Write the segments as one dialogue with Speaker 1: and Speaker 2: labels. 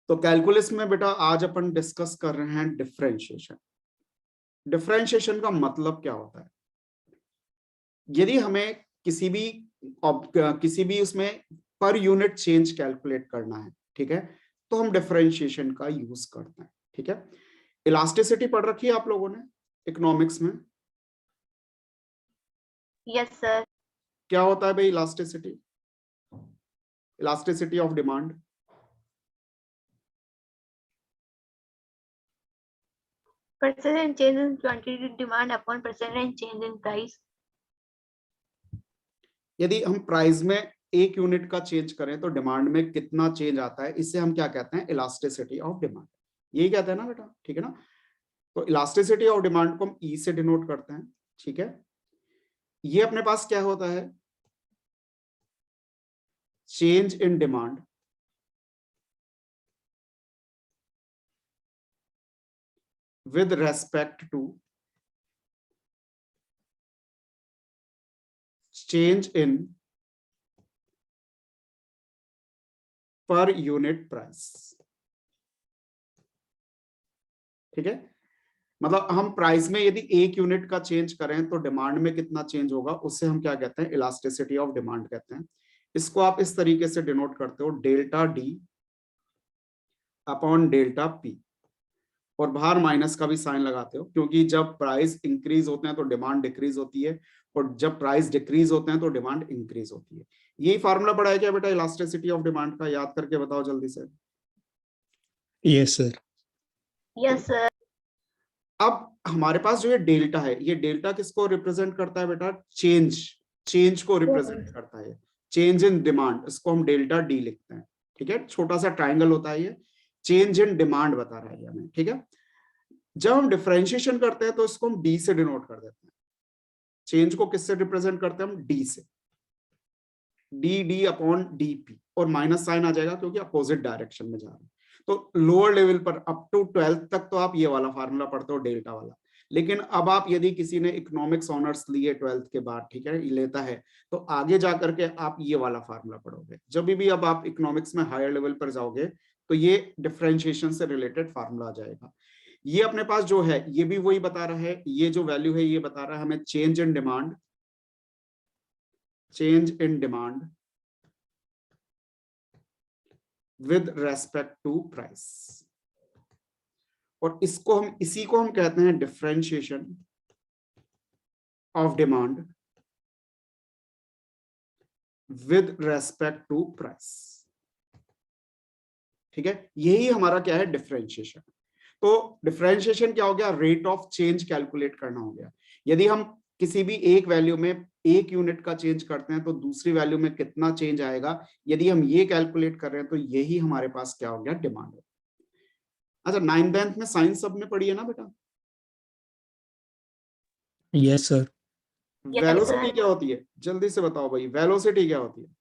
Speaker 1: तो कैलकुलस में बेटा आज अपन डिस्कस कर रहे हैं डिफरेंशिएशन। डिफरेंशिएशन का मतलब क्या होता है? यदि हमें किसी भी उसमें पर यूनिट चेंज कैलकुलेट करना है, ठीक है, तो हम डिफरेंशिएशन का यूज करते हैं। ठीक है, इलास्टिसिटी पढ़ रखी है आप लोगों ने इकोनॉमिक्स में?
Speaker 2: Yes sir.
Speaker 1: क्या होता है भाई elasticity? Elasticity of demand.
Speaker 2: Percent change in quantity demand upon percent change in price.
Speaker 1: यदि हम प्राइस में एक यूनिट का चेंज करें तो डिमांड में कितना चेंज आता है, इससे हम क्या कहते हैं? Elasticity of demand. यही कहते हैं ना बेटा, ठीक है ना? तो इलास्टिसिटी ऑफ डिमांड को हम ई से डिनोट करते हैं। ठीक है, ये अपने पास क्या होता है? Change in demand with respect to change in per unit price। ठीक है, मतलब हम प्राइस में यदि एक यूनिट का चेंज करें तो डिमांड में कितना चेंज होगा, उससे हम क्या कहते हैं? इलास्टिसिटी ऑफ डिमांड कहते हैं। इसको आप इस तरीके से डिनोट करते हो, delta D upon delta P, और बाहर माइनस का भी साइन लगाते हो, क्योंकि जब प्राइस इंक्रीज होते हैं तो डिमांड डिक्रीज होती है, और जब प्राइस डिक्रीज होते हैं तो डिमांड इंक्रीज होती है। यही फार्मूला पढ़ाया क्या बेटा इलास्टिसिटी ऑफ डिमांड का? याद करके बताओ जल्दी से।
Speaker 3: Yes sir.
Speaker 2: Yes sir.
Speaker 1: अब हमारे पास जो ये डेल्टा है, ये डेल्टा किसको रिप्रेजेंट करता है बेटा? चेंज को रिप्रेजेंट करता है। चेंज इन डिमांड, इसको हम डेल्टा डी लिखते हैं। ठीक है, छोटा सा ट्राइंगल होता है ये, चेंज इन डिमांड बता रहा है हमें। ठीक है, जब हम डिफरेंशिएशन करते हैं तो इसको हम डी से डिनोट कर देते हैं। चेंज को किससे रिप्रेजेंट करते हैं हम? डी से। D D upon D P, और माइनस साइन आ जाएगा क्योंकि अपोजिट डायरेक्शन में जा रहे हैं। तो लोअर लेवल पर अप टू 12th तक तो आप ये वाला फार्मूला पढ़ते हो, डेल्टा वाला। लेकिन अब आप यदि किसी ने इकोनॉमिक्स ऑनर्स लिए 12th के बाद, ठीक है, लेता है, तो आगे जाकर के आप ये वाला फार्मूला पढ़ोगे। जब भी अब आप इकोनॉमिक्स में हायर लेवल पर जाओगे तो ये डिफरेंशिएशन से रिलेटेड फार्मूला आ जाएगा। ये अपने पास जो है ये भी वही बता रहा है, ये जो वैल्यू है ये बता रहा है हमें change in demand, change in demand with respect to price, और इसी को हम कहते हैं differentiation of demand with respect to price. ठीक है, यही हमारा क्या है? डिफरेंशिएशन। तो डिफरेंशिएशन क्या हो गया? रेट ऑफ चेंज कैलकुलेट करना हो गया। यदि हम किसी भी एक वैल्यू में एक यूनिट का चेंज करते हैं तो दूसरी वैल्यू में कितना चेंज आएगा, यदि हम ये कैलकुलेट कर रहे हैं तो यही हमारे पास क्या हो गया? डिमांड है। अच्छा, 9th 10th में साइंस सब में पढ़ी है ना बेटा?
Speaker 3: Yes sir.
Speaker 1: वेलोसिटी क्या होती है? जल्दी से बताओ भाई, वेलोसिटी क्या होती है?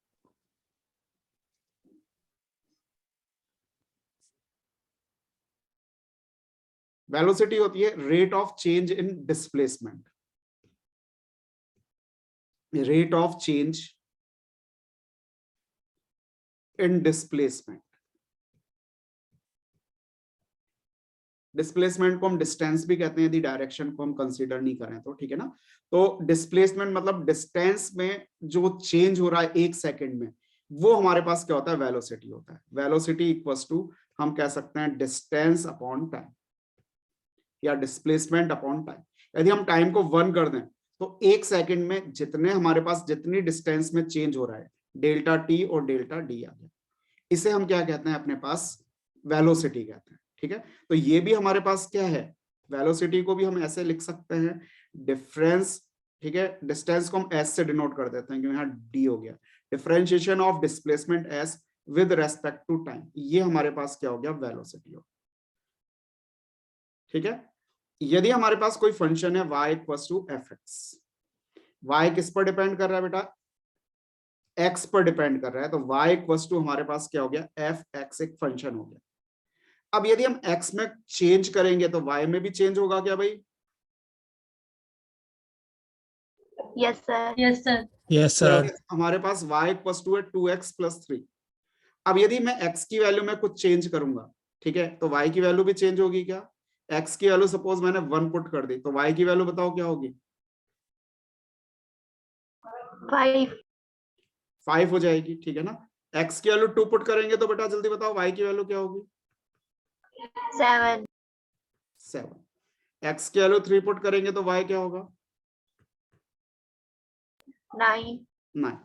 Speaker 1: वेलोसिटी होती है rate of change in displacement, rate of change in displacement. Displacement को हम डिस्टेंस भी कहते हैं यदि डायरेक्शन को हम कंसीडर नहीं करें तो, ठीक है ना? तो डिस्प्लेसमेंट मतलब डिस्टेंस में जो चेंज हो रहा है एक सेकंड में, वो हमारे पास क्या होता है? वेलोसिटी होता है। वेलोसिटी इक्वल्स टू हम कह सकते हैं डिस्टेंस अपॉन टाइम, या डिस्प्लेसमेंट अपॉन टाइम। यदि हम टाइम को 1 कर दें तो एक सेकंड में जितने हमारे पास जितनी डिस्टेंस में चेंज हो रहा है, डेल्टा टी और डेल्टा डी आ गया, इसे हम क्या कहते हैं? अपने पास वेलोसिटी कहते हैं। ठीक है, तो ये भी हमारे पास क्या है? वेलोसिटी को भी हम ऐसे लिख सकते हैं, डिफरेंस, ठीक है, डिस्टेंस को हम एस से डिनोट कर देते हैं क्योंकि यहाँ डी हो गया। Differentiation of displacement s with respect to time, ये हमारे पास क्या हो गया? वेलोसिटी हो। ठीक है, यदि हमारे पास कोई फंक्शन है y equals to f x, y किस पर डिपेंड कर रहा है बेटा? x पर डिपेंड कर रहा है, तो y इक्वल्स टू हमारे पास क्या हो गया? एफ एक्स एक फंक्शन हो गया। अब यदि हम x में चेंज करेंगे तो y में भी चेंज होगा क्या भाई?
Speaker 2: Yes sir.
Speaker 4: Yes sir.
Speaker 3: Yes sir.
Speaker 1: हमारे पास y इक्वल्स टू है 2x + 3। अब यदि मैं x की वैल्यू में कुछ चेंज करूंगा ठीक है, तो y की वैल्यू भी चेंज होगी क्या? x की वैल्यू सपोज मैंने 1 पुट कर दी, तो y की वैल्यू बताओ क्या होगी?
Speaker 2: 5
Speaker 1: 5 हो जाएगी, ठीक है ना। x की वैल्यू 2 पुट करेंगे तो बेटा जल्दी बताओ y की वैल्यू क्या होगी?
Speaker 2: 7
Speaker 1: 7। x की वैल्यू 3 पुट करेंगे तो y क्या होगा?
Speaker 2: 9
Speaker 1: 9।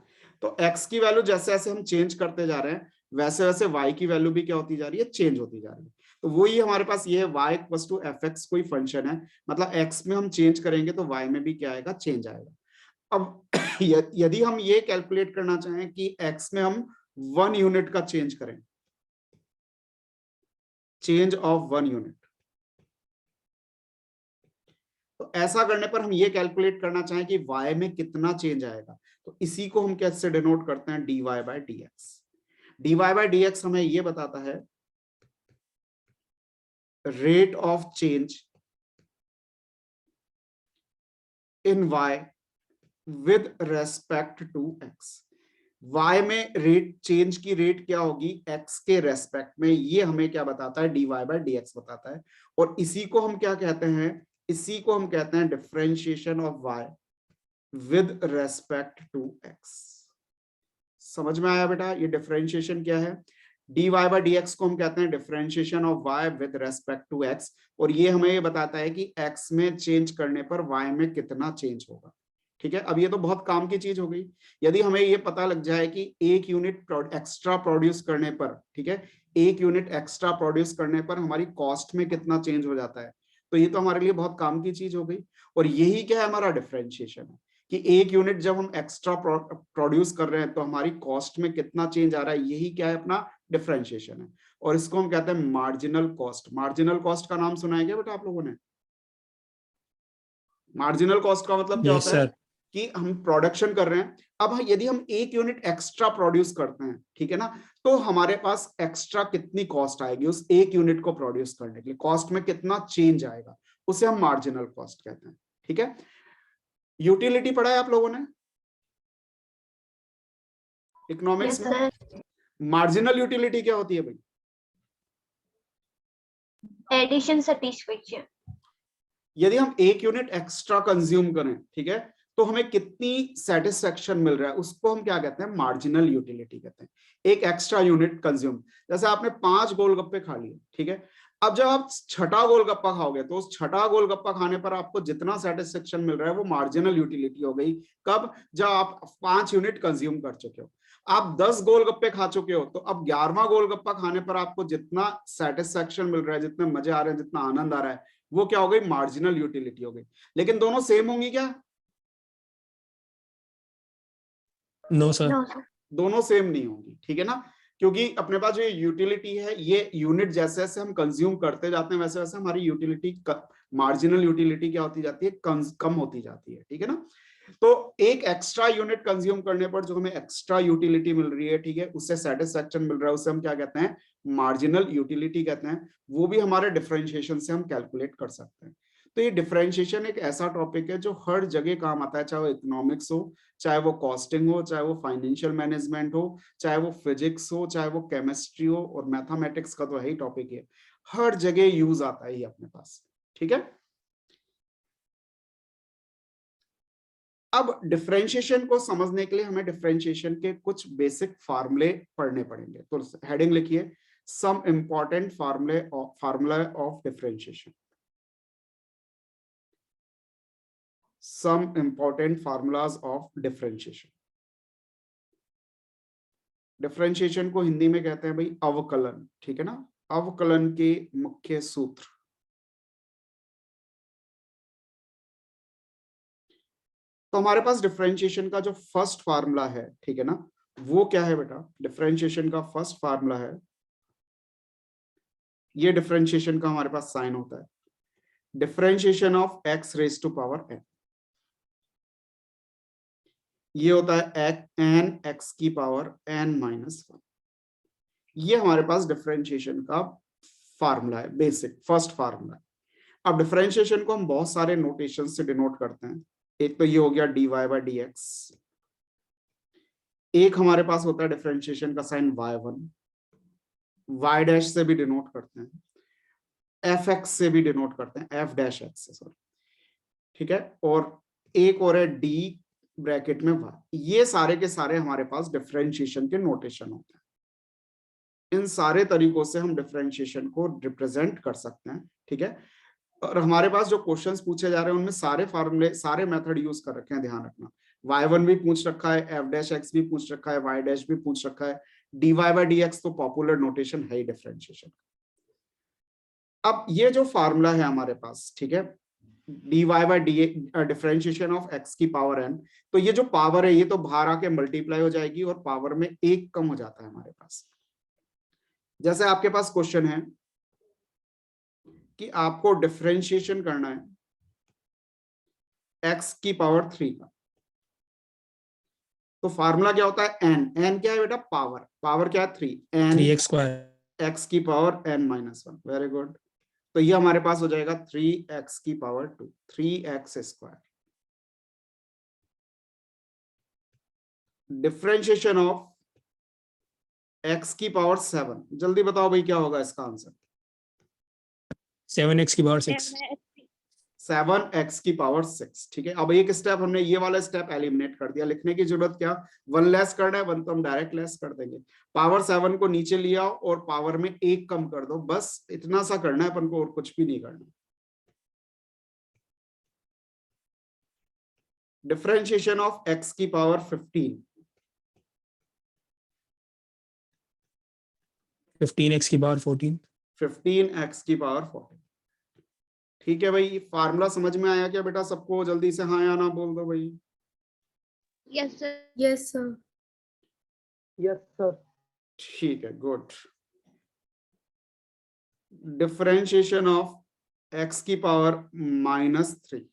Speaker 1: तो x की वैल्यू जैसे जैसे हम चेंज करते जा रहे हैं वैसे वैसे y की वैल्यू भी क्या होती जा रही है? चेंज होती जा रही है। तो वही हमारे पास ये है y इक्वल टू fx कोई फंक्शन है, मतलब x में हम चेंज करेंगे तो y में भी क्या आएगा? चेंज आएगा। अब यदि हम ये कैलकुलेट करना चाहें कि x में हम 1 यूनिट का चेंज करें, चेंज ऑफ 1 यूनिट, तो ऐसा करने पर हम ये कैलकुलेट करना चाहें कि y में कितना चेंज आएगा, तो इसी को हम कैसे डिनोट करते हैं? dy by dx। dy by dx हमें ये बताता है rate of change in y with respect to x। y में रेट चेंज की रेट क्या होगी? x के रेस्पेक्ट में, ये हमें क्या बताता है? dy बाय dx बताता है। और इसी को हम क्या कहते हैं? इसी को हम कहते हैं differentiation of y with respect to x। समझ में आया बेटा? ये डिफरेंशिएशन क्या है? dy बाय dx को हम कहते हैं differentiation of y with respect to x, और ये हमें ये बताता है कि x में चेंज करने पर y में कितना चेंज होगा। ठीक है, अब ये तो बहुत काम की चीज हो गई। यदि हमें ये पता लग जाए कि 1 यूनिट एक्स्ट्रा प्रोड्यूस करने पर, ठीक है, 1 यूनिट एक्स्ट्रा प्रोड्यूस करने पर हमारी कॉस्ट में कितना चेंज हो जाता है, तो ये तो हमारे लिए बहुत काम की चीज हो गई। और यही क्या है? हमारा डिफरेंशिएशन है कि 1 यूनिट जब हम एक्स्ट्रा प्रोड्यूस कर रहे हैं तो हमारी कॉस्ट में कितना चेंज आ रहा है, यही क्या है? अपना डिफरेंशिएशन है। और इसको हम कहते हैं मार्जिनल कॉस्ट। मार्जिनल कॉस्ट का नाम सुना है क्या बेटा आप लोगों ने? मार्जिनल कॉस्ट का मतलब क्या
Speaker 3: यस
Speaker 1: होता है?
Speaker 3: सर।
Speaker 1: कि हम प्रोडक्शन कर रहे हैं, अब यदि हम 1 यूनिट एक्स्ट्रा प्रोड्यूस करते हैं, ठीक है ना, तो हमारे पास एक्स्ट्रा कितनी कॉस्ट आएगी उस 1 यूनिट को प्रोड्यूस करने के लिए, कॉस्ट में कितना चेंज आएगा, उसे हम मार्जिनल कॉस्ट कहते हैं। ठीक है, यूटिलिटी पढ़ा है आप लोगों ने इकोनॉमिक्स
Speaker 2: यस
Speaker 1: में?
Speaker 2: सर
Speaker 1: मार्जिनल यूटिलिटी क्या होती है भाई?
Speaker 2: एडिशन सैटिस्फैक्शन
Speaker 1: यदि हम 1 यूनिट एक्स्ट्रा कंज्यूम करें, ठीक है, तो हमें कितनी सेटिस्फेक्शन मिल रहा है, उसको हम क्या कहते हैं? मार्जिनल यूटिलिटी कहते हैं। एक एक्स्ट्रा यूनिट कंज्यूम, जैसे आपने 5 गोलगप्पे खा लिए, ठीक है, अब जब आप छठा गोलगप्पा खाओगे तो उस छठा गोलगप्पा खाने पर आपको जितना सेटिस्फेक्शन मिल रहा है वो मार्जिनल यूटिलिटी हो गई। कब? जब आप 5 यूनिट कंज्यूम कर चुके हो। आप 10 गोलगप्पे खा चुके हो तो अब 11वां गोलगप्पा खाने पर आपको जितना सेटिस्फेक्शन मिल रहा है, जितने मजे आ रहे हैं, जितना आनंद आ रहा है, वो क्या हो गई? मार्जिनल यूटिलिटी हो गई। लेकिन दोनों सेम होंगी क्या?
Speaker 3: No sir.
Speaker 2: नो सर
Speaker 1: दोनों सेम नहीं होंगी, ठीक है ना, क्योंकि अपने पास जो यूटिलिटी है, ये यूनिट जैसे जैसे हम कंज्यूम करते जाते हैं वैसे वैसे हमारी यूटिलिटी, मार्जिनल यूटिलिटी क्या होती जाती है? कम होती जाती है। ठीक है ना, तो एक एक्स्ट्रा यूनिट कंज्यूम करने पर जो हमें एक्स्ट्रा यूटिलिटी मिल रही है, ठीक है, उससे सेटिस्फेक्शन मिल रहा है, उससे हम क्या कहते हैं? मार्जिनल यूटिलिटी कहते हैं। वो भी हमारे डिफरेंशिएशन से हम कैलकुलेट कर सकते हैं। तो ये डिफरेंशिएशन एक ऐसा टॉपिक है जो हर जगह काम आता है, चाहे वो इकोनॉमिक्स हो, चाहे वो कॉस्टिंग हो, चाहे वो फाइनेंशियल मैनेजमेंट हो, चाहे वो फिजिक्स हो, चाहे वो केमिस्ट्री हो, और मैथमेटिक्स का तो है ही टॉपिक है, हर जगह यूज आता है ये अपने पास। ठीक है, अब डिफरेंशिएशन को समझने के लिए हमें डिफरेंशिएशन के कुछ बेसिक फार्मूले पढ़ने पड़ेंगे। तो हेडिंग लिखिए, some important formula of differentiation. Some important formulas of differentiation. Differentiation को हिंदी में कहते हैं भाई अवकलन। ठीक है ना, अवकलन के मुख्य सूत्र। तो हमारे पास डिफरेंशिएशन का जो फर्स्ट फार्मूला है, ठीक है ना, वो क्या है बेटा? डिफरेंशिएशन का फर्स्ट फार्मूला है, ये डिफरेंशिएशन का हमारे पास साइन होता है, differentiation of x raise to power n। ये होता है n x की पावर n-1। ये हमारे पास डिफरेंशिएशन का फार्मूला है, बेसिक फर्स्ट फार्मूला है। अब डिफरेंशिएशन को हम बहुत सारे नोटेशन से डिनोट करते हैं। एक तो ये हो गया dy बाय dx, एक हमारे पास होता है डिफरेंशिएशन का साइन y1, y डैश से भी डिनोट करते हैं, fx से भी डिनोट करते हैं, f डैश x से, सॉरी, ठीक है। और एक और है d ब्रैकेट में y। ये सारे के सारे हमारे पास डिफरेंशिएशन के नोटेशन होते हैं। इन सारे तरीकों से हम डिफरेंशिएशन को रिप्रेजेंट कर सकते हैं, ठीक है। और हमारे पास जो क्वेश्चंस पूछे जा रहे हैं उनमें सारे फार्मूले, सारे मेथड यूज कर रखे हैं, ध्यान रखना। y1 भी पूछ रखा है, f डैश x भी पूछ रखा है, y डैश भी पूछ रखा है, dy by dx तो पॉपुलर नोटेशन है ही डिफरेंशिएशन। अब ये जो फार्मूला है हमारे पास, ठीक है, dy by differentiation of x की पावर n, तो ये जो पावर है ये तो बाहर आके मल्टीप्लाई हो जाएगी और पावर में एक कम हो जाता है हमारे पास। जैसे आपके पास क्वेश्चन है कि आपको डिफरेंशिएशन करना है x की पावर 3 का, तो फार्मूला क्या होता है, n क्या है बेटा, पावर क्या है 3, n
Speaker 3: 3x स्क्वायर
Speaker 1: x की power n minus 1, very good. तो ये हमारे पास हो जाएगा 3x की power 2, 3x square. Differentiation of x की पावर 7, जल्दी बताओ भाई क्या होगा इसका आंसर,
Speaker 3: 7x की पावर 6
Speaker 1: 7x की पावर 6, ठीक है। अब एक स्टेप हमने ये वाला स्टेप एलिमिनेट कर दिया, लिखने की जरूरत क्या, 1 लेस करना है, 1 तो हम डायरेक्ट लेस कर देंगे, पावर 7 को नीचे लिया और पावर में 1 कम कर दो, बस इतना सा करना है अपन को, और कुछ भी नहीं करना। डिफरेंशिएशन ऑफ x की पावर 15,
Speaker 3: 15x की पावर 14
Speaker 1: 15x की पावर 14, ठीक है भाई। फार्मूला समझ में आया क्या बेटा सबको, जल्दी से हाँ या ना बोल दो भाई।
Speaker 2: Yes, sir.
Speaker 4: Yes, sir.
Speaker 5: Yes, sir.
Speaker 1: ठीक है, गुड। डिफरेंशिएशन ऑफ x की पावर -3,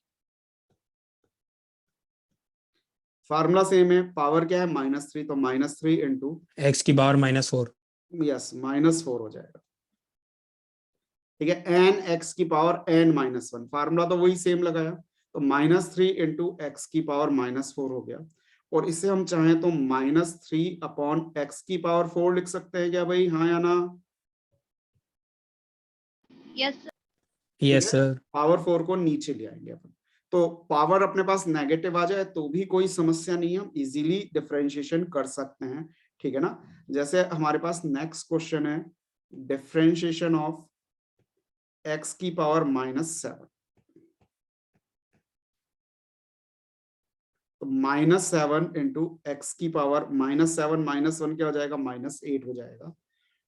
Speaker 1: फार्मूला सेम है, पावर क्या है -3, तो -3 इंटू
Speaker 3: x की पावर -4
Speaker 1: यस -4 हो जाएगा, ठीक है। n x की पावर n -1, फार्मूला तो वही सेम लगाया, तो -3 इंटू एक्स की पावर -4 हो गया। और इसे हम चाहें तो -3 अपॉन x की पावर 4 लिख सकते हैं क्या भाई, हाँ या ना।
Speaker 2: Yes, sir.
Speaker 3: Yes sir
Speaker 1: power 4 को नीचे ले आएंगे अपन, तो पावर अपने पास नेगेटिव आ जाए तो भी कोई समस्या नहीं है, हम इजीली डिफरेंशिएशन कर सकते हैं, ठीक है ना। जैसे हमारे पास नेक्स्ट क्वेश्चन है, डिफरेंशिएशन ऑफ x की पावर -7, तो -7 इंटू एक्स की पावर -7 -1 क्या हो जाएगा, -8 हो जाएगा।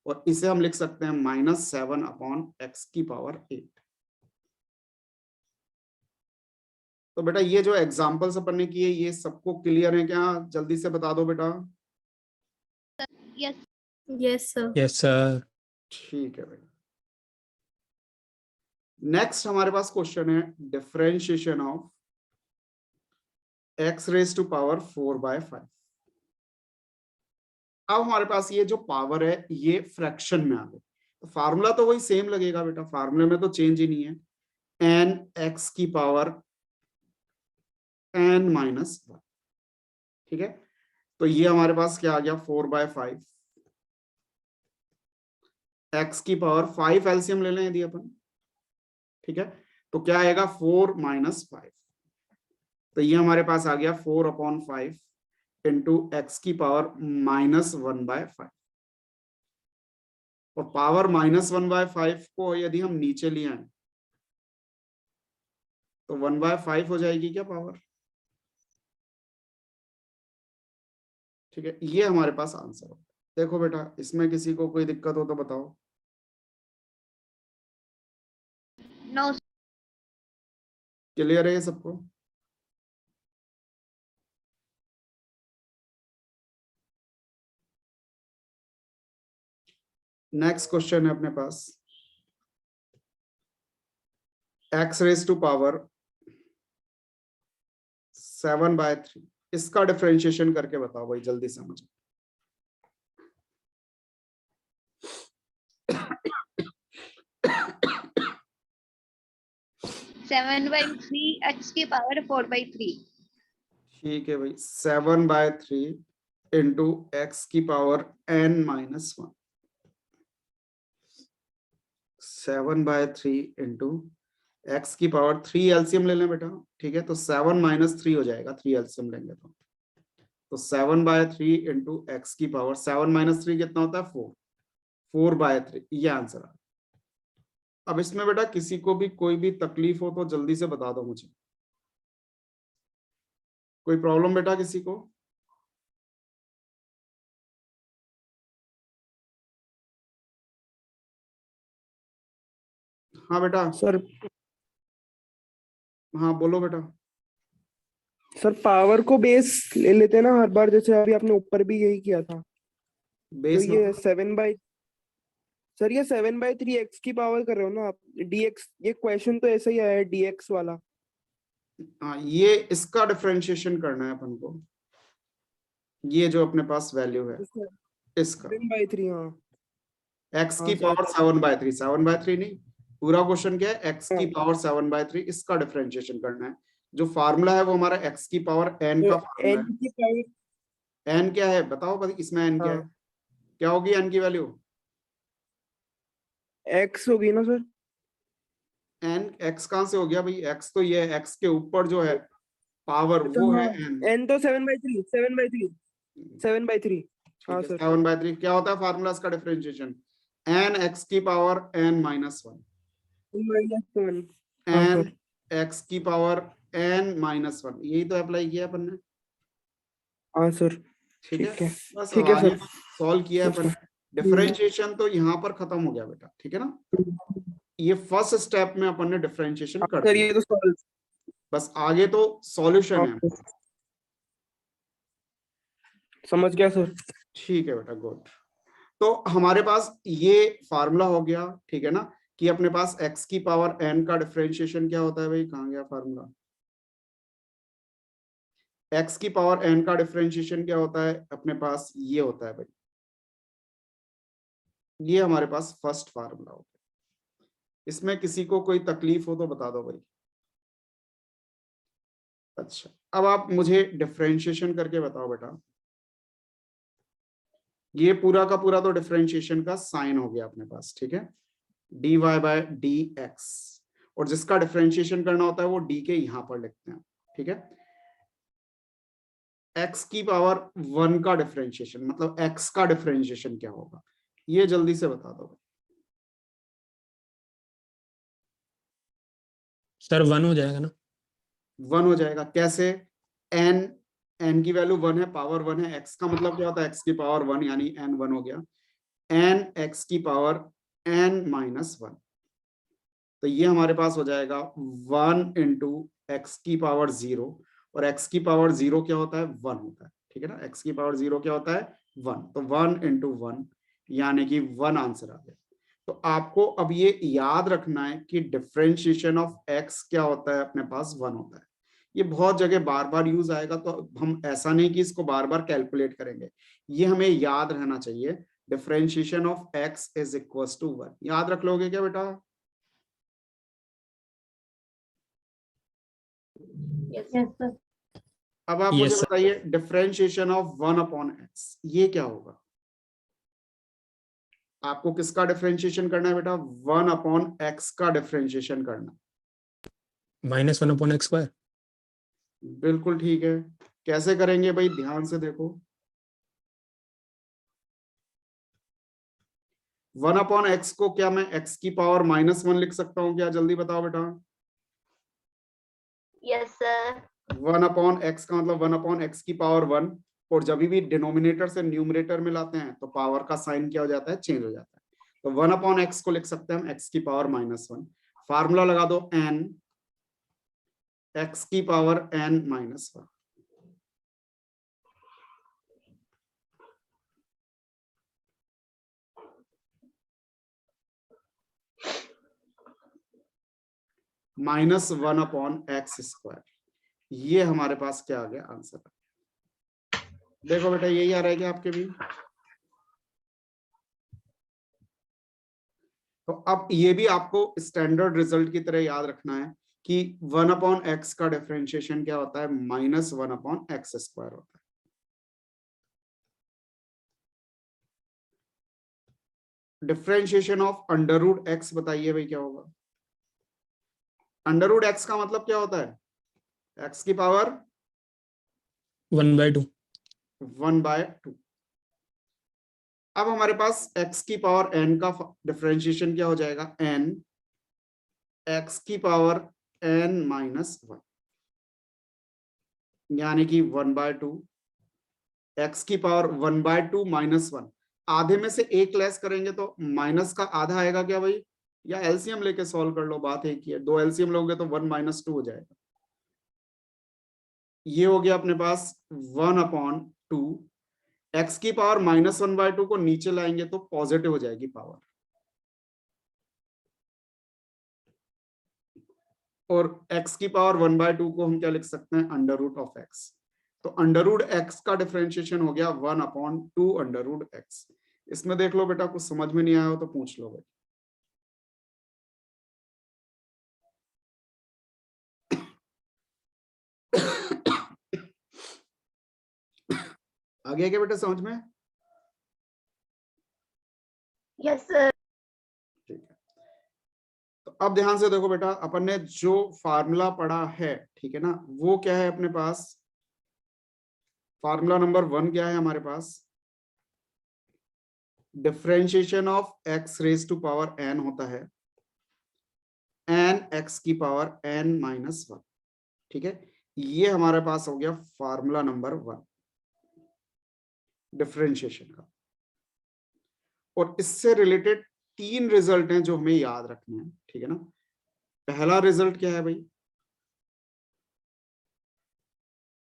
Speaker 1: और इसे हम लिख सकते हैं -7 अपॉन एक्स की पावर 8। तो बेटा ये जो एग्जांपल्स अपन ने किए ये सबको क्लियर है क्या, जल्दी से बता दो बेटा।
Speaker 2: Yes.
Speaker 4: Yes, sir.
Speaker 3: Yes sir
Speaker 1: ठीक है भाई। नेक्स्ट हमारे पास क्वेश्चन है differentiation of x raise to power 4/5। अब हमारे पास ये जो पावर है ये फ्रैक्शन में आ गई, तो फार्मूला तो वही सेम लगेगा बेटा, फार्मूले में तो चेंज ही नहीं है, n x की पावर n -1, ठीक है। तो ये हमारे पास क्या आ गया 4/5, x की पावर 5 एलसीएम ले लें यदि अपन, ठीक है, तो क्या आएगा 4 - 5, तो ये हमारे पास आ गया 4/5 इंटू एक्स की पावर -1/5। और पावर -1/5 को यदि हम नीचे ले आए तो 1/5 हो जाएगी क्या पावर, ठीक है। ये हमारे पास आंसर हो। देखो बेटा इसमें किसी को कोई दिक्कत हो तो बताओ।
Speaker 2: No,
Speaker 1: क्लियर है ये सबको, नेक्स्ट क्वेश्चन है अपने पास x रेज टू पावर 7/3, इसका डिफरेंशिएशन करके बताओ भाई, जल्दी से मुझे।
Speaker 2: 7/3 x की पावर 4/3.
Speaker 1: ठीक है भाई, 7/3 इंटू एक्स की पावर n -1, 7/3 इंटू एक्स की पावर 3 एलसीएम ले लें बेटा, ठीक है, तो 7 - 3 हो जाएगा, 3 एलसीएम लेंगे तो 7/3 इंटू एक्स की पावर 7 - 3 कितना होता है 4, 4/3, ये आंसर आ। अब इसमें बेटा किसी को भी कोई भी तकलीफ हो तो जल्दी से बता दो मुझे, कोई प्रॉब्लम बेटा किसी को? हाँ बेटा,
Speaker 5: सर
Speaker 1: हाँ बोलो बेटा।
Speaker 5: सर पावर को बेस ले लेते हैं ना हर बार, जैसे अभी आपने ऊपर भी यही किया था। तो
Speaker 1: बेस
Speaker 5: ये
Speaker 1: मतलब
Speaker 5: 7/3 एक्स की पावर कर रहे हो ना आप, dx, ये क्वेश्चन तो ऐसा ही आया है dx वाला।
Speaker 1: हाँ, ये इसका डिफरेंशिएशन करना है अपन को, ये जो अपने पास वैल्यू है इसका,
Speaker 5: 7/3, हाँ
Speaker 1: x की
Speaker 5: हाँ सर।
Speaker 1: पावर 7/3, 7/3 नहीं, पूरा क्वेश्चन क्या है, x की
Speaker 5: हाँ,
Speaker 1: पावर 7/3, इसका डिफरेंशिएशन करना है। जो फार्मूला है वो हमारा x की पावर n
Speaker 5: तो
Speaker 1: का फार्मूला
Speaker 5: n की पावर,
Speaker 1: है। n क्या है बताओ, इसमें n क्या है,
Speaker 5: हाँ
Speaker 1: क्या होगी n की वैल्यू?
Speaker 5: x होगी ना सर।
Speaker 1: n x कहां से हो गया भाई, x तो ये है, x के ऊपर जो है पावर
Speaker 5: अच्छा
Speaker 1: वो है
Speaker 5: हाँ,
Speaker 1: n।
Speaker 5: n तो 7/3 हाँ
Speaker 1: ठीक है,
Speaker 5: सर।
Speaker 1: 7/3 क्या होता है फार्मूला इसका डिफरेंशिएशन, n x की पावर n - 1,
Speaker 5: -1, हाँ
Speaker 1: n
Speaker 5: सर।
Speaker 1: x की पावर n - 1, यही तो अप्लाई किया अपन ने,
Speaker 5: हाँ सर,
Speaker 1: ठीक है।
Speaker 5: ठीक है।
Speaker 1: बस अब
Speaker 5: ठीक है
Speaker 1: आगे
Speaker 5: सर।
Speaker 1: सॉल्व किया है अपन,
Speaker 5: हम्म,
Speaker 1: डिफरेंशिएशन तो यहाँ पर खत्म हो गया बेटा, ठीक है ना, ये फर्स्ट स्टेप में अपन ने डिफरेंशिएशन
Speaker 5: हाँ
Speaker 1: कर
Speaker 5: सर,
Speaker 1: दिया,
Speaker 5: ये तो सॉल्व।
Speaker 1: बस आगे तो सॉल्यूशन
Speaker 5: हाँ
Speaker 1: है।
Speaker 5: सर, समझ गया सर।
Speaker 1: ठीक है बेटा, गुड। तो हमारे पास ये फार्मूला हो गया, ठीक है ना, कि अपने पास x की पावर n का डिफरेंशिएशन क्या होता है भाई, कहाँ गया फार्मूला, x की पावर n का डिफरेंशिएशन क्या होता है अपने पास, ये होता है भाई, ये हमारे पास फर्स्ट फार्मूला होता है। इसमें किसी को कोई तकलीफ हो तो बता दो भाई। अच्छा, अब आप मुझे डिफरेंशिएशन करके बताओ बेटा, ये पूरा का पूरा तो डिफरेंशिएशन का साइन हो गया अपने पास, ठीक है, dy/dx, और जिसका डिफरेंशिएशन करना होता है वो डी के यहां पर लिखते हैं, ठीक है। x की पावर 1 का डिफरेंशिएशन मतलब x का डिफरेंशिएशन क्या होगा, ये जल्दी से बता दो।
Speaker 3: सर 1 हो जाएगा ना?
Speaker 1: 1 हो जाएगा कैसे, n की वैल्यू 1 है, पावर 1 है, x का मतलब क्या होता है x की पावर 1, यानी n 1 हो गया, n x की पावर n - 1, तो ये हमारे पास हो जाएगा 1 इंटू एक्स की पावर 0, और x की पावर 0 क्या होता है 1 होता है, ठीक है ना, x की पावर 0 क्या होता है 1, तो 1 इंटू 1 यानी कि 1 आंसर आ गया। तो आपको अब ये याद रखना है कि डिफरेंशिएशन ऑफ x क्या होता है अपने पास 1 होता है, ये बहुत जगह बार बार यूज आएगा, तो हम ऐसा नहीं कि इसको बार बार कैलकुलेट करेंगे, ये हमें याद रहना चाहिए, differentiation of x is equal to 1, याद रख लोगे क्या बेटा?
Speaker 2: Yes, sir.
Speaker 1: अब आप मुझे
Speaker 3: यस सर।
Speaker 1: बताइए डिफरेंशिएशन ऑफ 1/x ये क्या होगा, आपको किसका डिफरेंशिएशन करना है बेटा, 1/x का डिफरेंशिएशन करना,
Speaker 3: -1/x²।
Speaker 1: बिल्कुल ठीक है। कैसे करेंगे भाई, ध्यान से देखो, 1/x को क्या मैं x की पावर -1 लिख सकता हूँ क्या, जल्दी बताओ बेटा।
Speaker 2: Yes, sir.
Speaker 1: 1/x का मतलब 1/x की पावर 1, और जब भी डिनोमिनेटर से न्यूमरेटर में लाते हैं तो पावर का साइन क्या हो जाता है, चेंज हो जाता है, तो 1/x को लिख सकते हैं हम x की पावर -1, फार्मूला लगा दो n x की पावर n - 1, -1/x², ये हमारे पास क्या आ गया आंसर, देखो बेटा यही आ रहा है क्या आपके भी, तो अब ये भी आपको स्टैंडर्ड रिजल्ट की तरह याद रखना है कि 1/x का डिफरेंशिएशन क्या होता है, -1/x² होता है। Differentiation of under root x बताइए भाई क्या होगा। अंडर रूट एक्स का मतलब क्या होता है? एक्स की पावर
Speaker 3: 1/2।
Speaker 1: 1/2। अब हमारे पास x की पावर n का डिफरेंशिएशन क्या हो जाएगा? n x की पावर n -1 यानी कि 1/2 x की पावर 1/2 -1। आधे में से एक लेस करेंगे तो माइनस का आधा आएगा क्या भाई? या एलसीएम लेके सॉल्व कर लो, बात एक ही है। 2 एलसीएम लोगे तो 1 - 2 हो जाएगा। ये हो गया अपने पास 1/2। x की पावर -1/2 को नीचे लाएंगे तो पॉजिटिव हो जाएगी पावर, और x की पावर 1/2 को हम क्या लिख सकते हैं? Under root of x। तो अंडर रूट x का डिफरेंशिएशन हो गया 1/2 अंडर रूट x। इसमें देख लो बेटा, कुछ समझ में नहीं आया हो तो पूछ लो भाई। आ गया क्या बेटा समझ में?
Speaker 2: Yes, sir.
Speaker 1: ठीक है, तो अब ध्यान से देखो बेटा, अपन ने जो फार्मूला पढ़ा है, ठीक है ना, वो क्या है अपने पास? फार्मूला नंबर 1 क्या है हमारे पास? Differentiation of x raise to power n होता है n x की पावर n -1। ठीक है, ये हमारे पास हो गया फार्मूला नंबर 1 डिफरेंशिएशन का। और इससे रिलेटेड 3 रिजल्ट हैं जो हमें याद रखने हैं, ठीक है ना। पहला रिजल्ट क्या है भाई?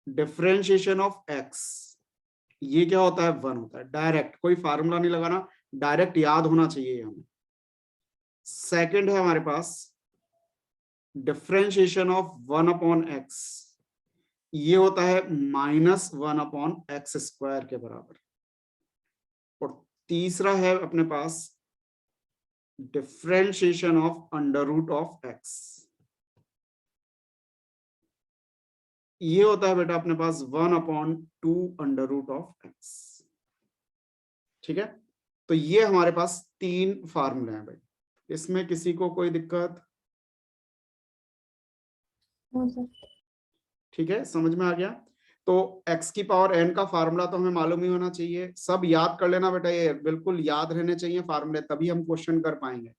Speaker 1: डिफरेंशिएशन ऑफ x, ये क्या होता है? 1 होता है। डायरेक्ट, कोई फार्मूला नहीं लगाना, डायरेक्ट याद होना चाहिए हमें। सेकंड है हमारे पास डिफरेंशिएशन ऑफ 1/x, ये होता है -1/x² के बराबर। और तीसरा है अपने पास differentiation of under root of x, ये होता है बेटा अपने पास 1/2 अंडर रूट ऑफ x। ठीक है, तो ये हमारे पास 3 फार्मूले हैं भाई। इसमें किसी को कोई दिक्कत? ठीक है, समझ में आ गया। तो x की पावर n का फार्मूला तो हमें मालूम ही होना चाहिए, सब याद कर लेना बेटा, ये बिल्कुल याद रहने चाहिए फार्मूले, तभी हम क्वेश्चन कर पाएंगे।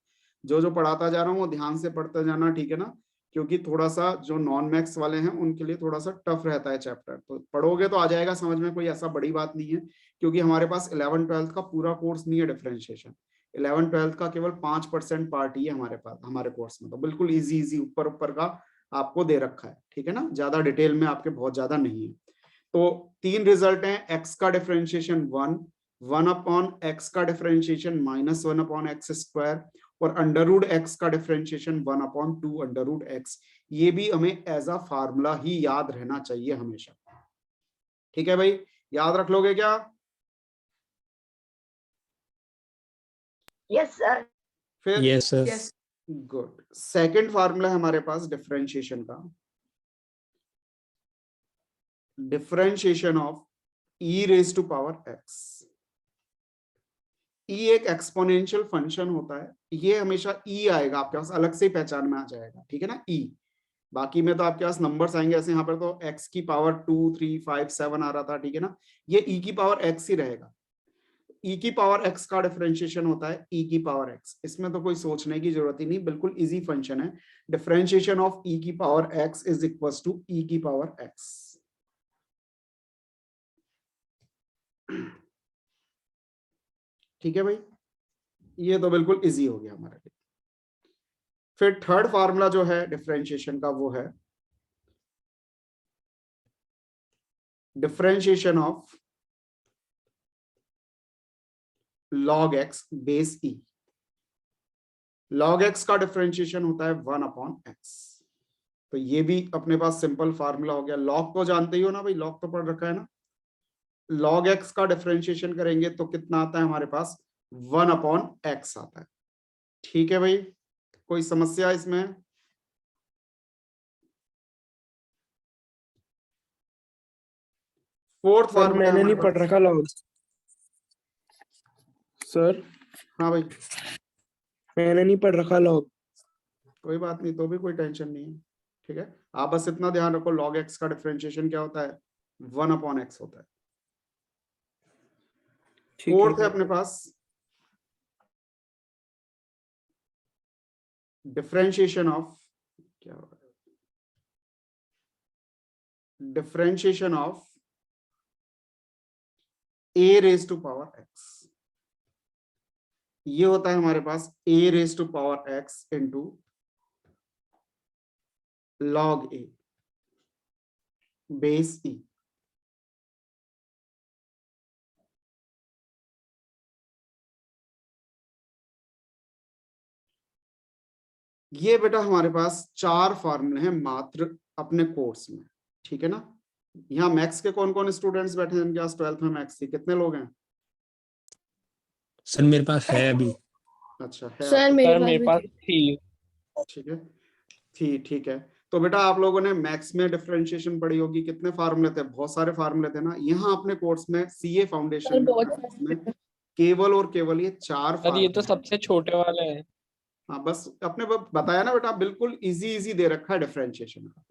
Speaker 1: जो जो पढ़ाता जा रहा हूँ वो ध्यान से पढ़ते जाना, ठीक है ना, क्योंकि थोड़ा सा जो नॉन मैथ्स वाले हैं उनके लिए थोड़ा सा टफ रहता है चैप्टर। तो पढ़ोगे तो आ जाएगा समझ में, कोई ऐसा बड़ी बात नहीं है, क्योंकि हमारे पास 11th-12th का पूरा कोर्स नहीं है डिफरेंशिएशन। 11th-12th का केवल 5% पार्ट ही है हमारे पास, हमारे कोर्स में। तो बिल्कुल इजी इजी ऊपर ऊपर का आपको दे रखा है, ठीक है ना, ज्यादा डिटेल में आपके बहुत ज्यादा नहीं है। तो 3 रिजल्ट हैं, x का डिफरेंशिएशन 1/x का डिफरेंशिएशन -1/x², और अंडर रूट x का डिफरेंशिएशन 1/2 अंडर रूट x। ये भी हमें एज अ फार्मूला ही याद रहना चाहिए हमेशा। ठीक है भाई, याद रख लोगे क्या?
Speaker 2: Yes, sir.
Speaker 1: फिर
Speaker 3: yes sir.
Speaker 1: Good. Second formula है हमारे पास डिफरेंशिएशन का, differentiation of e raise to power x। e एक एक्सपोनेंशियल फंक्शन होता है, ये हमेशा e आएगा आपके पास, अलग से ही पहचान में आ जाएगा, ठीक है ना, e। बाकी में तो आपके पास नंबर्स आएंगे, ऐसे यहाँ पर तो x की पावर 2, 3, 5, 7 आ रहा था, ठीक है ना, ये e की पावर x ही रहेगा। e की पावर x का डिफरेंशिएशन होता है e की पावर x। इसमें तो कोई सोचने की जरूरत ही नहीं, बिल्कुल इजी फंक्शन है। डिफरेंशिएशन ऑफ e की पावर x is equal to e की पावर x। ठीक है भाई, ये तो बिल्कुल इजी हो गया हमारे लिए। फिर थर्ड फार्मूला जो है डिफरेंशिएशन का, वो है differentiation of log x base e। log x का डिफरेंशिएशन होता है 1/x। तो ये भी अपने पास सिंपल फार्मूला हो गया। log तो जानते ही हो ना भाई, log तो पढ़ रखा है ना। log x का डिफरेंशिएशन करेंगे तो कितना आता है हमारे पास? 1/x आता है। ठीक है भाई, कोई समस्या इसमें? फोर्थ
Speaker 5: सर
Speaker 1: फार्मूला
Speaker 5: मैंने नहीं पढ़ रखा लॉग। सर
Speaker 1: हाँ भाई,
Speaker 5: मैंने नहीं पढ़ रखा लॉग।
Speaker 1: कोई बात नहीं, तो भी कोई टेंशन नहीं है, ठीक है। आप बस इतना ध्यान रखो, log x का डिफरेंशिएशन क्या होता है, 1/x होता है।
Speaker 5: ठीक
Speaker 1: फोर्थ है
Speaker 5: है।
Speaker 1: अपने पास डिफरेंशिएशन ऑफ, क्या होगा, differentiation of a raise to power x। ये होता है हमारे पास a raise to power x into log a base e। ये बेटा हमारे पास 4 फार्मूले हैं मात्र अपने कोर्स में, ठीक है ना। यहाँ मैथ्स के कौन कौन स्टूडेंट्स बैठे हैं जिनके पास 12th में मैथ्स थी, कितने लोग हैं?
Speaker 3: सर मेरे पास है अभी।
Speaker 1: अच्छा है
Speaker 4: सर
Speaker 1: आपके,
Speaker 4: मेरे पास थी।
Speaker 1: ठीक है, ठीक है। तो बेटा आप लोगों ने मैथ्स में डिफरेंशिएशन पढ़ी होगी, कितने फार्मूले थे, बहुत सारे फार्मूले थे ना। यहाँ अपने कोर्स में सीए फाउंडेशन में केवल और केवल ये 4
Speaker 4: सर ये तो
Speaker 1: फार्मूले।
Speaker 4: सबसे छोटे वाले हैं।
Speaker 1: हाँ बस अपने बताया ना बेटा, बिल्कुल इजी इजी दे रखा है डिफरेंशिएशन का।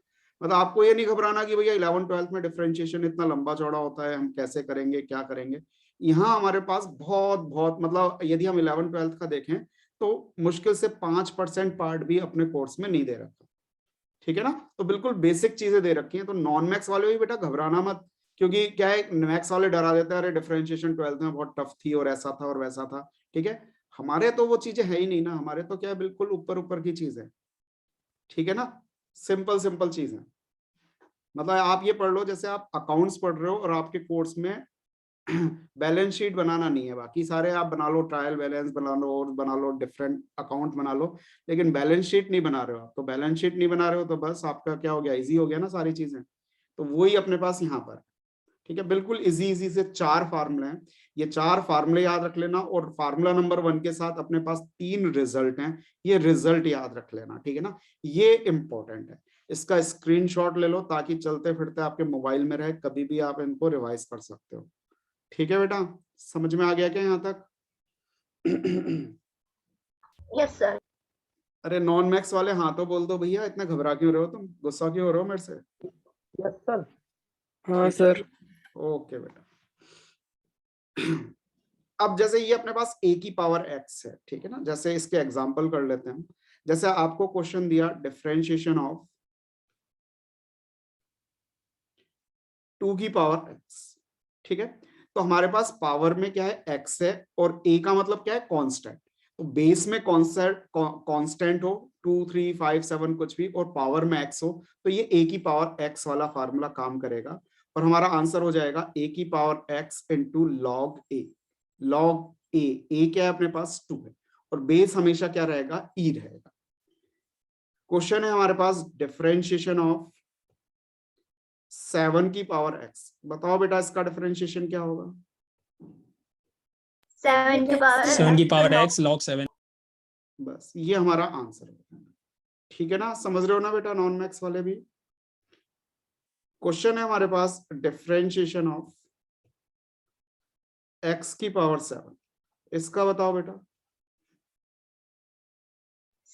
Speaker 1: मतलब आपको ये नहीं घबराना कि भैया 11th 12th में डिफरेंशिएशन इतना लंबा चौड़ा होता है, हम कैसे करेंगे, क्या करेंगे। यहाँ हमारे पास बहुत बहुत, मतलब यदि हम 11th 12th का देखें तो मुश्किल से 5% पार्ट भी अपने कोर्स में नहीं दे रखा, ठीक है ना। तो बिल्कुल बेसिक चीजें दे रखी हैं। तो नॉन मैथ्स वाले भी बेटा घबराना मत, क्योंकि क्या है, मैथ्स वाले डरा देते हैं, अरे डिफरेंशिएशन 12th में बहुत टफ थी और ऐसा था और वैसा था, ठीक है। हमारे तो वो चीजें है ही नहीं ना, हमारे तो क्या है, बिल्कुल ऊपर ऊपर की चीज है, ठीक है ना। सिंपल सिंपल चीज है। मतलब आप ये पढ़ लो, जैसे आप अकाउंट्स पढ़ रहे हो और आपके कोर्स में बैलेंस शीट बनाना नहीं है, बाकी सारे आप बना लो, ट्रायल बैलेंस बना लो और बना लो, डिफरेंट अकाउंट बना लो, लेकिन बैलेंस शीट नहीं बना रहे हो आप। तो बैलेंस शीट नहीं बना रहे हो तो बस आपका क्या हो गया, इजी हो गया ना सारी चीजें। तो वही अपने पास यहाँ पर, ठीक है, बिल्कुल इजी इजी से 4 फार्मूले हैं। ये 4 फार्मूले याद रख लेना, और फार्मूला नंबर 1 के साथ अपने पास 3 रिजल्ट हैं, ये रिजल्ट याद रख लेना, ठीक है ना। ये इंपॉर्टेंट है, इसका स्क्रीनशॉट ले लो ताकि चलते फिरते आपके मोबाइल में रहे, कभी भी आप इनको रिवाइज कर सकते हो, ठीक है बेटा। समझ में आ गया क्या यहाँ तक?
Speaker 2: Yes sir.
Speaker 1: अरे नॉन मैथ्स वाले हाँ तो बोल दो भैया, इतना घबरा क्यों रहे हो तुम, गुस्सा क्यों हो रहे हो मेरे से?
Speaker 4: Yes sir.
Speaker 5: हाँ सर।
Speaker 1: ओके बेटा। अब जैसे ये अपने पास a की पावर x है, ठीक है ना। जैसे इसके एग्जांपल कर लेते हैं। जैसे आपको क्वेश्चन दिया डिफरेंशिएशन ऑफ 2 की पावर x, ठीक है। तो हमारे पास पावर में क्या है, x है, और a का मतलब क्या है, कांस्टेंट। तो बेस में कांस्टेंट हो 2 3 5 7 कुछ भी, और पावर में x हो, तो ये a की पावर x वाला फार्मूला काम करेगा, और हमारा आंसर हो जाएगा a की पावर x into log a। Log a क्या है अपने पास 2 है, और बेस हमेशा क्या रहेगा, e रहेगा। क्वेश्चन है हमारे पास डिफरेंशिएशन ऑफ 7 की पावर x। बताओ बेटा इसका डिफरेंशिएशन क्या होगा?
Speaker 2: 7 की पावर
Speaker 3: 7 की पावर x log 7।
Speaker 1: बस ये हमारा आंसर है, ठीक है ना। समझ रहे हो ना बेटा नॉन मैथ्स वाले भी? क्वेश्चन है हमारे पास डिफरेंशिएशन ऑफ x की पावर 7, इसका बताओ बेटा।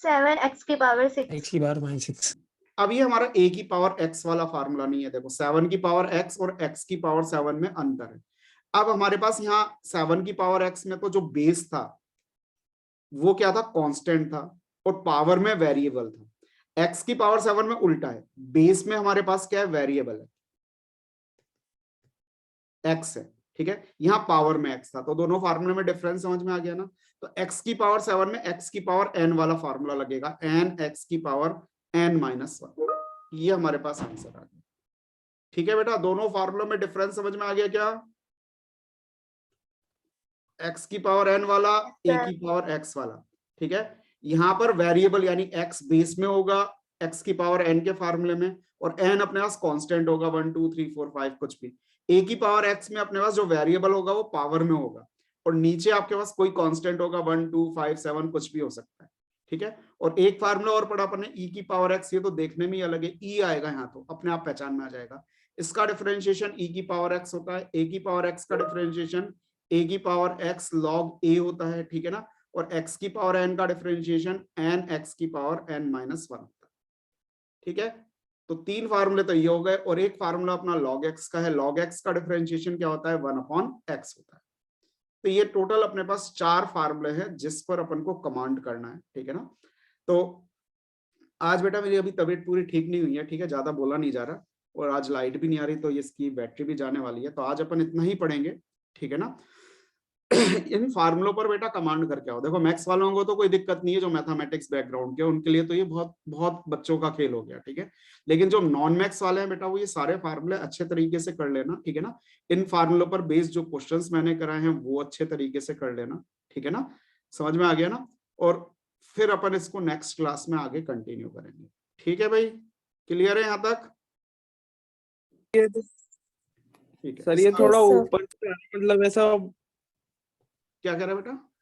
Speaker 2: 7x की पावर 6।
Speaker 3: x की पावर -6।
Speaker 1: अब ये हमारा a की पावर x वाला फार्मूला नहीं है, देखो 7 की पावर x और x की पावर 7 में अंतर है। अब हमारे पास यहाँ 7 की पावर x में तो जो बेस था वो क्या था, कांस्टेंट था, और पावर में वेरिएबल था। x की पावर 7 में उल्टा है, बेस में हमारे पास क्या है, वेरिएबल है, x है, ठीक है। यहाँ पावर में x था, तो दोनों फार्मूले में डिफरेंस समझ में आ गया ना। तो x की पावर 7 में x की पावर n वाला फार्मूला लगेगा, n x की पावर n-1। ये हमारे पास आंसर आ गया, ठीक है बेटा। दोनों फार्मूलों में डिफरेंस समझ में आ गया क्या? x की पावर n वाला, a की पावर x वाला, ठीक है। यहाँ पर वेरिएबल यानी x बेस में होगा x की पावर n के फार्मूले में, और n अपने पास कांस्टेंट होगा 1 2 3 4 5 कुछ भी। a की पावर x में अपने पास जो वेरिएबल होगा वो पावर में होगा, और नीचे आपके पास कोई कांस्टेंट होगा 1 2 5 7 कुछ भी हो सकता है, ठीक है। और एक फार्मूला और पढ़ा अपन ने e की पावर x, ये तो देखने में ही अलग है, e आएगा यहाँ तो अपने आप पहचान में आ जाएगा। इसका डिफरेंशिएशन e की पावर x होता है, a की पावर x का डिफरेंशिएशन a की पावर x log a होता है, ठीक है ना। और x की पावर n का डिफरेंशिएशन n x की पावर n माइनस 1 होता है। ठीक है, तो 3 फार्मूले तो ये हो गए, और एक फार्मूला अपना log x का है। log x का डिफरेंशिएशन क्या होता है? 1/x होता है। तो ये टोटल अपने पास 4 फार्मूले हैं जिस पर अपन को कमांड करना है। ठीक है ना, तो आज बेटा मेरी अभी तबीयत पूरी ठीक नहीं हुई है, ठीक है, ज्यादा बोला नहीं जा रहा, और आज लाइट भी नहीं आ रही, तो इसकी बैटरी भी जाने वाली है, तो आज अपन इतना ही पढ़ेंगे। ठीक है ना, इन फार्मूलों पर बेटा कमांड करके आओ। देखो मैथ्स वालों को तो कोई दिक्कत नहीं है, जो मैथमेटिक्स बैकग्राउंड के, उनके लिए तो ये बहुत बहुत बच्चों का खेल हो गया। ठीक है, लेकिन जो नॉन मैथ्स वाले हैं बेटा, वो ये सारे फार्मूले अच्छे तरीके से कर लेना। ठीक है ना, इन फार्मूलों पर बेस्ड जो क्वेश्चंस मैंने कराए हैं वो अच्छे तरीके से कर लेना। ठीक है ना, समझ में आ गया ना, और फिर अपन इसको नेक्स्ट क्लास में आगे कंटिन्यू करेंगे। ठीक है भाई, क्लियर है यहाँ तक? ठीक है
Speaker 5: सर ये
Speaker 1: इसका-
Speaker 5: थोड़ा
Speaker 6: Yes, sir.
Speaker 5: ऊपर से मतलब ऐसा
Speaker 1: क्या कह रहा है बेटा?